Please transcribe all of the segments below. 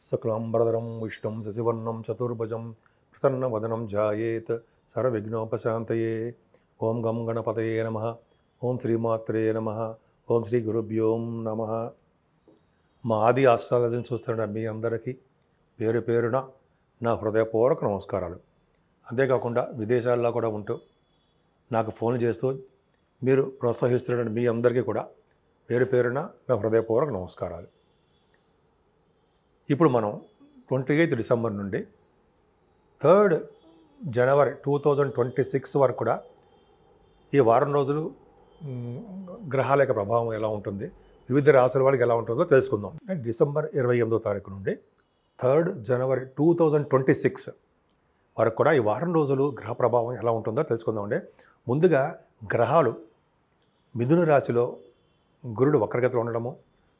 శుక్లాంబరధరం విష్ణుం శశివర్ణం చతుర్భుజం ప్రసన్నవదనం ధ్యాయేత్ సర్వవిఘ్నోపశాంతయే. ఓం గం గణపతయే నమః. ఓం శ్రీమాత్రే నమః. ఓం శ్రీ గురుభ్యో నమః. మా ఆది ఆస్ట్రాలజీని చూస్తున్న మీ అందరికీ పేరు పేరున నా హృదయపూర్వక నమస్కారాలు. అంతేకాకుండా విదేశాల్లో కూడా ఉంటూ నాకు ఫోన్ చేస్తూ మీరు ప్రోత్సహిస్తున్న మీ అందరికీ కూడా పేరు పేరున నా హృదయపూర్వక నమస్కారాలు. ఇప్పుడు మనం 28 డిసెంబర్ నుండి 3 జనవరి 2026 వరకు కూడా ఈ వారం రోజులు గ్రహాల యొక్క ప్రభావం ఎలా ఉంటుంది, వివిధ రాశుల వాళ్ళకి ఎలా ఉంటుందో తెలుసుకుందాం. డిసెంబర్ 28వ తారీఖు నుండి 3 జనవరి 2026 వరకు కూడా ఈ వారం రోజులు గ్రహ ప్రభావం ఎలా ఉంటుందో తెలుసుకుందామండి. ముందుగా గ్రహాలు మిథున రాశిలో గురుడు వక్రగతిలో ఉండడము,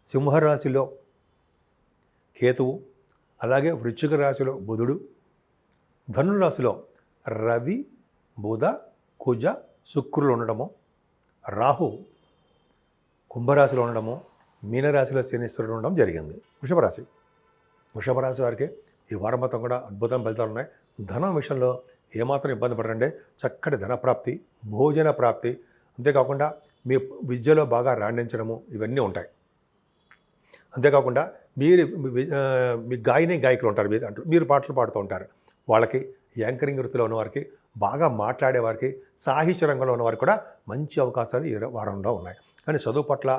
సింహరాశిలో కేతువు, అలాగే వృశ్చిక రాశిలో బుధుడు, ధనురాశిలో రవి, బుధ, కుజ, శుక్రులు ఉండడము, రాహు కుంభరాశిలో ఉండడము, మీనరాశిలో శనీశ్వరుడు ఉండడం జరిగింది. వృషభ రాశి వారికి ఈ వారం మొత్తం కూడా అద్భుతం ఫలితాలు ఉన్నాయి. ధనం విషయంలో ఏమాత్రం ఇబ్బంది పడరండి. చక్కటి ధన ప్రాప్తి, భోజన ప్రాప్తి, అంతేకాకుండా మీ విద్యలో బాగా రాణించడము ఇవన్నీ ఉంటాయి. అంతేకాకుండా మీ గాయకులు ఉంటారు, మీరు పాటలు పాడుతూ ఉంటారు. వాళ్ళకి యాంకరింగ్ వృత్తిలో ఉన్నవారికి, బాగా మాట్లాడేవారికి, సాహిత్య రంగంలో ఉన్నవారికి కూడా మంచి అవకాశాలు ఈ వారంలో ఉన్నాయి. కానీ చదువు పట్ల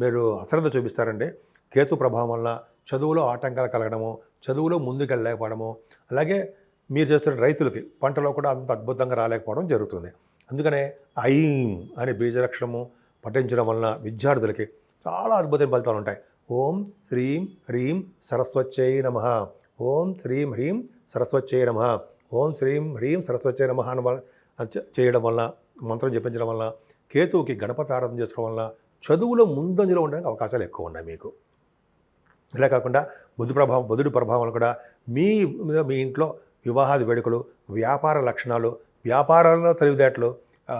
మీరు అశ్రద్ధ చూపిస్తారండి. కేతు ప్రభావం వల్ల చదువులో ఆటంకాలు కలగడము, చదువులో ముందుకెళ్ళలేకపోవడము, అలాగే మీరు చేస్తున్న రైతులకి పంటలో కూడా అంత అద్భుతంగా రాలేకపోవడం జరుగుతుంది. అందుకనే ఐం అనే బీజలక్షణము పఠించడం వలన విద్యార్థులకి చాలా అద్భుతమైన ఫలితాలు ఉంటాయి. ఓం శ్రీం హ్రీం సరస్వత్యై నమః, ఓం శ్రీం హ్రీం సరస్వత్యై నమః, ఓం శ్రీం హ్రీం సరస్వత్యై నమః చేయడం వల్ల, మంత్రం జపించడం వల్ల, కేతువుకి గణపతి ఆరాధన చేసుకోవడం వల్ల చదువులో ముందంజలో ఉండడానికి అవకాశాలు ఎక్కువ ఉన్నాయి మీకు. ఇలా కాకుండా బుధుడి ప్రభావం కూడా మీ ఇంట్లో వివాహాది వేడుకలు, వ్యాపార లక్షణాలు, వ్యాపారాల్లో తెలివితేటలు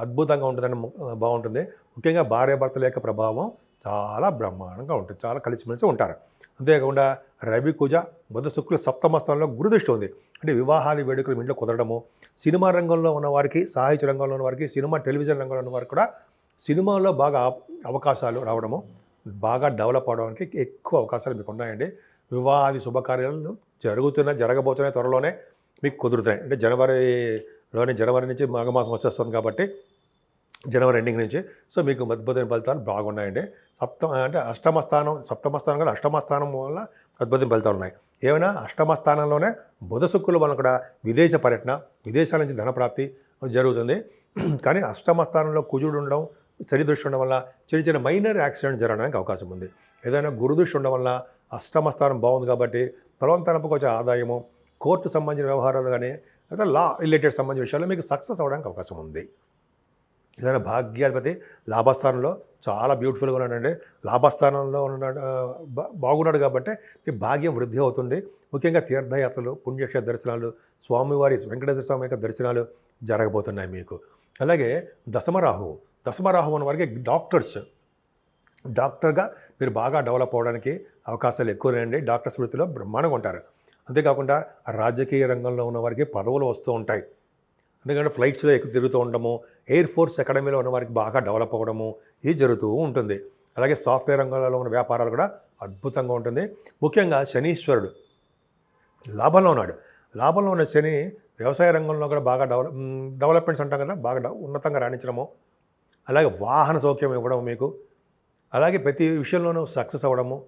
అద్భుతంగా ఉంటుందని బాగుంటుంది. ముఖ్యంగా భార్యాభర్తల యొక్క ప్రభావం చాలా బ్రహ్మాండంగా ఉంటుంది, చాలా కలిసిమెలిసి ఉంటారు. అంతేకాకుండా రవి, కుజ, బుధ, శుక్రులు సప్తమస్థానంలో గురుదృష్టి ఉంది. అంటే వివాహాది వేడుకలు ఇంట్లో కుదరడము, సినిమా రంగంలో ఉన్నవారికి, సాహిత్య రంగంలో ఉన్నవారికి, టెలివిజన్ రంగంలో ఉన్నవారికి కూడా సినిమాలో బాగా అవకాశాలు రావడము, బాగా డెవలప్ అవడానికి ఎక్కువ అవకాశాలు మీకు ఉన్నాయండి. వివాహాది శుభకార్యాలు జరగబోతున్నాయి, త్వరలోనే మీకు కుదురుతాయి. అంటే జనవరి నుంచి మాఘమాసం వచ్చేస్తుంది కాబట్టి జనవరి ఎండింగ్ నుంచి. సో మీకు అద్భుతమైన ఫలితాలు బాగున్నాయండి. సప్తమ స్థానం వల్ల అద్భుతమైన ఫలితాలు ఉన్నాయి. ఏమైనా అష్టమ స్థానంలోనే బుధ శుక్రుల వల్ల కూడా విదేశ పర్యటన, విదేశాల నుంచి ధనప్రాప్తి జరుగుతుంది. కానీ అష్టమ స్థానంలో కుజుడు ఉండడం, శని దృష్టి ఉండడం వల్ల చిన్న మైనర్ యాక్సిడెంట్ జరగడానికి అవకాశం ఉంది. ఏదైనా గురు దృష్టి ఉండడం వల్ల అష్టమ స్థానం బాగుంది కాబట్టి తలంతనపుకు వచ్చే ఆదాయము, కోర్టు సంబంధించిన వ్యవహారాలు కానీ లేదా లా రిలేటెడ్ సంబంధించిన విషయాల్లో మీకు సక్సెస్ అవ్వడానికి అవకాశం ఉంది. ఏదైనా భాగ్యాధిపతి లాభస్థానంలో చాలా బ్యూటిఫుల్గా ఉన్నాడండి. లాభస్థానంలో బాగున్నాడు కాబట్టి మీ భాగ్యం వృద్ధి అవుతుంది. ముఖ్యంగా తీర్థయాత్రలు, పుణ్యక్షేత్ర దర్శనాలు, స్వామివారి వెంకటేశ్వర స్వామి యొక్క దర్శనాలు జరగబోతున్నాయి మీకు. అలాగే దశమరాహు ఉన్న వారికి డాక్టర్గా మీరు బాగా డెవలప్ అవ్వడానికి అవకాశాలు ఎక్కువనండి. డాక్టర్స్ వృత్తిలో బ్రహ్మాండంగా ఉంటారు. అంతేకాకుండా రాజకీయ రంగంలో ఉన్న వారికి పదవులు వస్తూ ఉంటాయి. ఎందుకంటే ఫ్లైట్స్లో ఎక్కువ తిరుగుతూ ఉండడము, ఎయిర్ ఫోర్స్ అకాడమీలో ఉన్న వారికి బాగా డెవలప్ అవ్వడము ఇది జరుగుతూ ఉంటుంది. అలాగే సాఫ్ట్వేర్ రంగంలో ఉన్న వ్యాపారాలు కూడా అద్భుతంగా ఉంటుంది. ముఖ్యంగా శనీశ్వరుడు లాభంలో ఉన్నాడు. లాభంలో ఉన్న శని వ్యవసాయ రంగంలో కూడా బాగా డెవలప్మెంట్స్ అంటాం కదా, బాగా ఉన్నతంగా రాణించడము, అలాగే వాహన సౌఖ్యం ఇవ్వడం మీకు, అలాగే ప్రతి విషయంలోనూ సక్సెస్ అవ్వడము,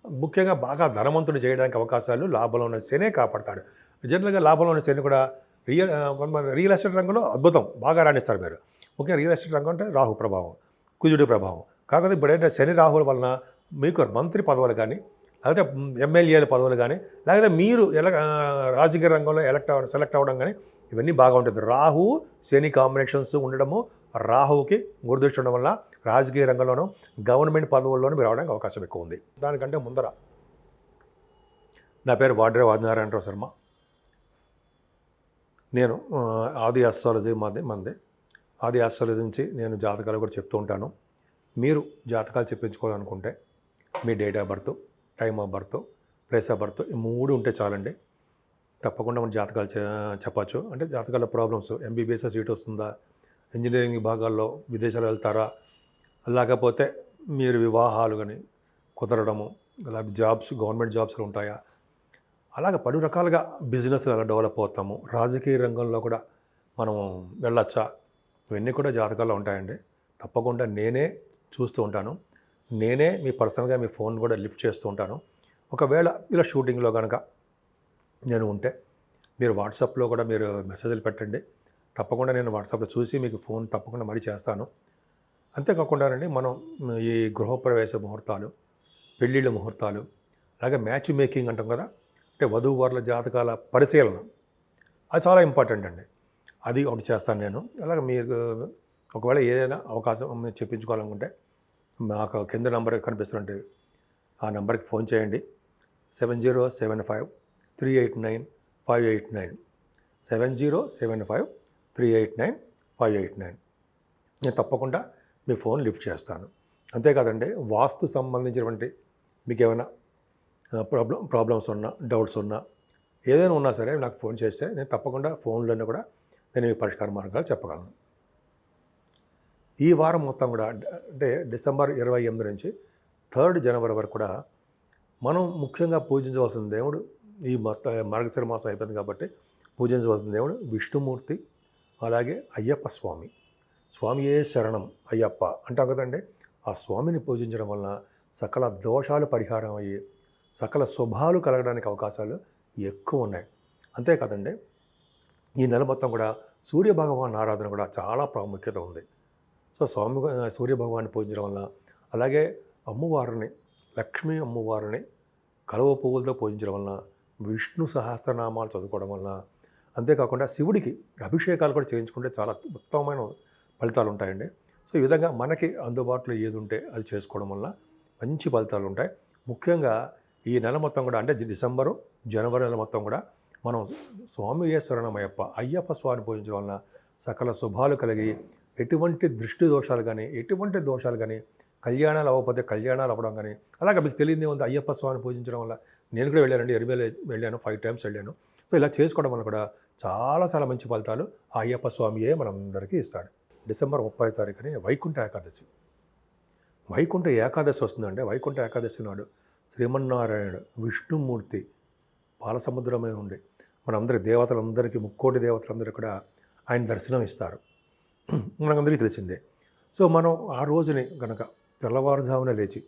ముఖ్యంగా బాగా ధనవంతుడు చేయడానికి అవకాశాలు లాభంలో ఉన్న శనే కాపాడతాడు. జనరల్గా లాభంలో ఉన్న శని కూడా రియల్ ఎస్టేట్ రంగంలో అద్భుతం బాగా రాణిస్తారు మీరు. ముఖ్యంగా రియల్ ఎస్టేట్ రంగం అంటే రాహు ప్రభావం, కుజుడి ప్రభావం. కాకపోతే ఇప్పుడైతే శని రాహుల వలన మీకు మంత్రి పదవులు కానీ, లేకపోతే ఎమ్మెల్యేల పదవులు కానీ, లేకపోతే మీరు రాజకీయ రంగంలో సెలెక్ట్ అవ్వడం కానీ ఇవన్నీ బాగా ఉంటుంది. రాహు శని కాంబినేషన్స్ ఉండడము, రాహువుకి గురుదృష్టి ఉండడం వల్ల రాజకీయ రంగంలోనూ గవర్నమెంట్ పదవుల్లోనూ మీరు రావడానికి అవకాశం ఎక్కువ ఉంది. దానికంటే ముందర నా పేరు వాడ్రే ఆదినారాయణరావు శర్మ. నేను ఆది ఆస్ట్రాలజీ మంది ఆది ఆస్ట్రాలజీ నుంచి నేను జాతకాలు కూడా చెప్తూ ఉంటాను. మీరు జాతకాలు చెప్పించుకోవాలనుకుంటే మీ date of birth, time of birth, place of birth, ఈ 3 ఉంటే చాలండి. తప్పకుండా మన జాతకాలు చెప్పచ్చు. అంటే జాతకాల ప్రాబ్లమ్స్, ఎంబీబీఎస్ సీట్ వస్తుందా, ఇంజనీరింగ్ విభాగాల్లో విదేశాలు వెళ్తారా, లేకపోతే మీరు వివాహాలు కానీ కుదరడము, అలాగే జాబ్స్, గవర్నమెంట్ జాబ్స్లో ఉంటాయా, అలాగే పలు రకాలుగా బిజినెస్ ఎలా డెవలప్ అవుతాము, రాజకీయ రంగంలో కూడా మనం వెళ్ళొచ్చా, ఇవన్నీ కూడా జాతకాల్లో ఉంటాయండి. తప్పకుండా నేనే చూస్తూ ఉంటాను. నేనే మీ పర్సనల్గా మీ ఫోన్ కూడా లిఫ్ట్ చేస్తూ ఉంటాను. ఒకవేళ ఇలా షూటింగ్లో కనుక నేను ఉంటే మీరు వాట్సాప్లో కూడా మీరు మెసేజ్లు పెట్టండి. తప్పకుండా నేను వాట్సాప్లో చూసి మీకు ఫోన్ తప్పకుండా మరీ చేస్తాను. అంతేకాకుండానండి, మనం ఈ గృహప్రవేశ ముహూర్తాలు, పెళ్ళిళ్ళ ముహూర్తాలు, అలాగే మ్యాచ్ మేకింగ్ అంటాం కదా, అంటే వధూవరుల జాతకాల పరిశీలన, అది చాలా ఇంపార్టెంట్ అండి. అది ఒకటి చేస్తాను నేను. అలాగే మీరు ఒకవేళ ఏదైనా అవకాశం చెప్పించుకోవాలనుకుంటే మాకు కింద నెంబర్ కనిపిస్తుంటే ఆ నెంబర్కి ఫోన్ చేయండి. 7075389589, 7075389589. నేను తప్పకుండా మీ ఫోన్ లిఫ్ట్ చేస్తాను. అంతేకాదండి, వాస్తు సంబంధించినటువంటి మీకు ఏమైనా ప్రాబ్లమ్స్ ఉన్నా, డౌట్స్ ఉన్నా, ఏదైనా ఉన్నా సరే నాకు ఫోన్ చేస్తే నేను తప్పకుండా ఫోన్లోనే కూడా నేను ఈ పరిష్కార మార్గాలు చెప్పగలను. ఈ వారం మొత్తం కూడా అంటే డిసెంబర్ 28 నుంచి 3 జనవరి వరకు కూడా మనం ముఖ్యంగా పూజించవలసిన దేవుడు, ఈ మార్గశిర మాసం అయిపోయింది కాబట్టి పూజించవలసిన దేవుడు విష్ణుమూర్తి, అలాగే అయ్యప్ప స్వామి. స్వామియే శరణం అయ్యప్ప అంటాం కదండి. ఆ స్వామిని పూజించడం వలన సకల దోషాలు పరిహారం అయ్యి సకల శుభాలు కలగడానికి అవకాశాలు ఎక్కువ ఉన్నాయి. అంతేకాదండి, ఈ నెల మొత్తం కూడా సూర్యభగవాన్ ఆరాధన కూడా చాలా ప్రాముఖ్యత ఉంది. సో సూర్యభగవాన్ని పూజించడం వలన, అలాగే అమ్మవారిని, లక్ష్మీ అమ్మవారిని కలువ పువ్వులతో పూజించడం వలన, విష్ణు సహస్రనామాలు చదువుకోవడం వలన, అంతేకాకుండా శివుడికి అభిషేకాలు కూడా చేయించుకుంటే చాలా ఉత్తమమైన ఫలితాలు ఉంటాయండి. సో ఈ విధంగా మనకి అందుబాటులో ఏది ఉంటే అది చేసుకోవడం వల్ల మంచి ఫలితాలు ఉంటాయి. ముఖ్యంగా ఈ నెల మొత్తం కూడా అంటే డిసెంబరు, జనవరి నెల మొత్తం కూడా మనం స్వామియే శరణమయ్యప్ప అయ్యప్ప స్వామిని పూజించడం వలన సకల శుభాలు కలిగి ఎటువంటి దృష్టి దోషాలు కానీ, ఎటువంటి దోషాలు కానీ, కళ్యాణాలు అవ్వకపోతే కళ్యాణాలు అవ్వడం కానీ, అలాగే మీకు తెలియదే ఉంది. అయ్యప్ప స్వామిని పూజించడం వల్ల నేను కూడా వెళ్ళానండి, ఎరిమేలు వెళ్ళాను, 5 times వెళ్ళాను. సో ఇలా చేసుకోవడం వల్ల కూడా చాలా చాలా మంచి ఫలితాలు ఆ అయ్యప్ప స్వామియే మనందరికీ ఇస్తాడు. డిసెంబర్ 30వ తారీఖుని వైకుంఠ ఏకాదశి. వైకుంఠ ఏకాదశి వస్తుందండి. వైకుంఠ ఏకాదశి నాడు శ్రీమన్నారాయణుడు విష్ణుమూర్తి పాలసముద్రమే ఉండి మనందరి దేవతలందరికీ, ముక్కోటి దేవతలందరికీ కూడా ఆయన దర్శనం ఇస్తారు. మనకందరికీ తెలిసిందే. సో మనం ఆ రోజుని కనుక తెల్లవారుజామున లేచి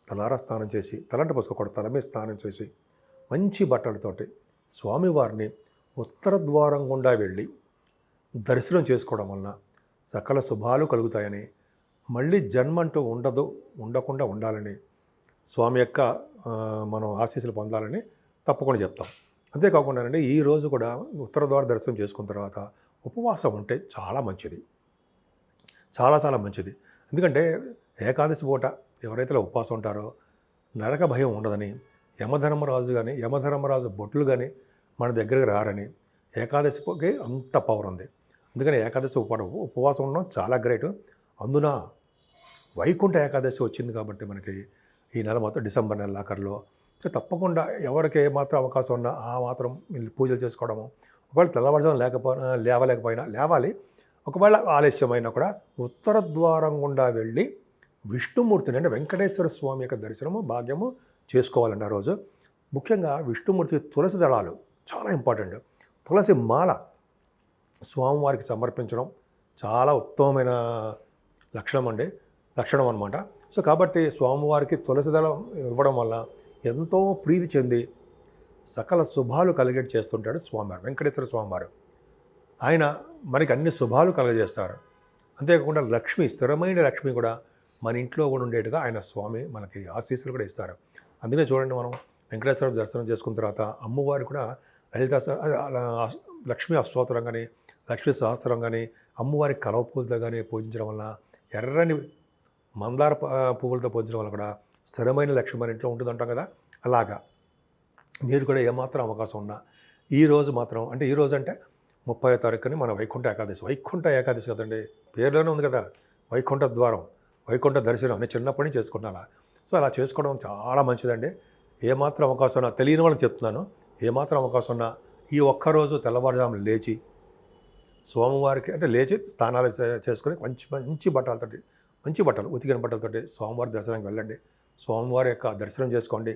తలారా స్నానం చేసి, తలంట పోసుకోకూడదు, తల మీద స్నానం చేసి మంచి బట్టలతోటి స్వామివారిని ఉత్తర ద్వారం గుండా వెళ్ళి దర్శనం చేసుకోవడం వలన సకల శుభాలు కలుగుతాయని, మళ్ళీ జన్మంటూ ఉండకుండా ఉండాలని, స్వామి యొక్క మనం ఆశీస్సులు పొందాలని తప్పకుండా చెప్తాం. అంతేకాకుండానండి, ఈ రోజు కూడా ఉత్తర ద్వార దర్శనం చేసుకున్న తర్వాత ఉపవాసం ఉంటే చాలా మంచిది, చాలా చాలా మంచిది. ఎందుకంటే ఏకాదశి పూట ఎవరైతే ఉపవాసం ఉంటారో నరక భయం ఉండదని, యమధర్మరాజు బొట్లు కానీ మన దగ్గరికి రారని, ఏకాదశికి అంత పవర్ ఉంది. అందుకని ఏకాదశి ఉపవాసం ఉండడం చాలా గ్రేట్. అందున వైకుంఠ ఏకాదశి వచ్చింది కాబట్టి మనకి ఈ నెల మొత్తం డిసెంబర్ నెల ఆఖరిలో తప్పకుండా ఎవరికి ఏమాత్రం అవకాశం ఉన్నా ఆ మాత్రం పూజలు చేసుకోవడము. ఒకవేళ తెల్లవారుజామున లేవలేకపోయినా లేవాలి. ఒకవేళ ఆలస్యమైనా కూడా ఉత్తర ద్వారం గుండా వెళ్ళి విష్ణుమూర్తిని, అంటే వెంకటేశ్వర స్వామి యొక్క దర్శనము భాగ్యము చేసుకోవాలండి ఆ రోజు. ముఖ్యంగా విష్ణుమూర్తి తులసి దళాలు చాలా ఇంపార్టెంట్. తులసి మాల స్వామివారికి సమర్పించడం చాలా ఉత్తమమైన లక్షణం అన్నమాట. సో కాబట్టి స్వామివారికి తులసి దళం ఇవ్వడం వల్ల ఎంతో ప్రీతి చెంది సకల శుభాలు కలిగేటి చేస్తుంటాడు స్వామివారు, వెంకటేశ్వర స్వామివారు. ఆయన మనకి అన్ని శుభాలు కలగజేస్తారు. అంతేకాకుండా లక్ష్మి, స్థిరమైన లక్ష్మి కూడా మన ఇంట్లో కూడా ఉండేట్టుగా ఆయన స్వామి మనకి ఆశీస్సులు కూడా ఇస్తారు. అందుకే చూడండి, మనం వెంకటేశ్వర దర్శనం చేసుకున్న తర్వాత అమ్మవారు కూడా లక్ష్మీ అష్టోత్తరం కానీ, లక్ష్మీ సహస్రం కానీ, అమ్మవారి కలవ పూలతో కానీ పూజించడం వల్ల, ఎర్రని మందార పువ్వులతో పూజించడం వల్ల కూడా స్థిరమైన లక్ష్మి మన ఇంట్లో ఉంటుందంటాం కదా. అలాగా మీరు కూడా ఏమాత్రం అవకాశం ఉన్నా ఈ రోజు మాత్రం, అంటే ఈ రోజు అంటే 30వ తారీఖుని మన వైకుంఠ ఏకాదశి కదండి, పేరులోనే ఉంది కదా, వైకుంఠ ద్వారం, వైకుంఠ దర్శనం అని చిన్నప్పటి నుంచి చేసుకుంటున్నా. సో అలా చేసుకోవడం చాలా మంచిదండి. ఏమాత్రం అవకాశం ఉన్నా, తెలియని వాళ్ళకి చెప్తున్నాను, ఏమాత్రం అవకాశం ఉన్నా ఈ ఒక్కరోజు తెల్లవారుజామున లేచి స్వామివారికి అంటే లేచి స్నానాలు చేసుకొని మంచి మంచి బట్టలతోటి, మంచి బట్టలు, ఉతికిన బట్టలతోటి స్వామివారి దర్శనానికి వెళ్ళండి. స్వామివారి యొక్క దర్శనం చేసుకోండి,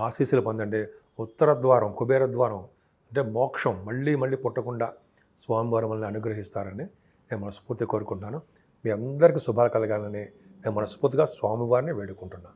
ఆశీస్సులు పొందండి. ఉత్తర ద్వారం, కుబేర ద్వారం అంటే మోక్షం మళ్ళీ మళ్ళీ పుట్టకుండా స్వామివారి మనల్ని అనుగ్రహిస్తారని నేను మనస్ఫూర్తిగా కోరుకుంటున్నాను. మీ అందరికీ శుభాలు కలగాలని నేను మనస్ఫూర్తిగా స్వామివారిని వేడుకుంటున్నాను.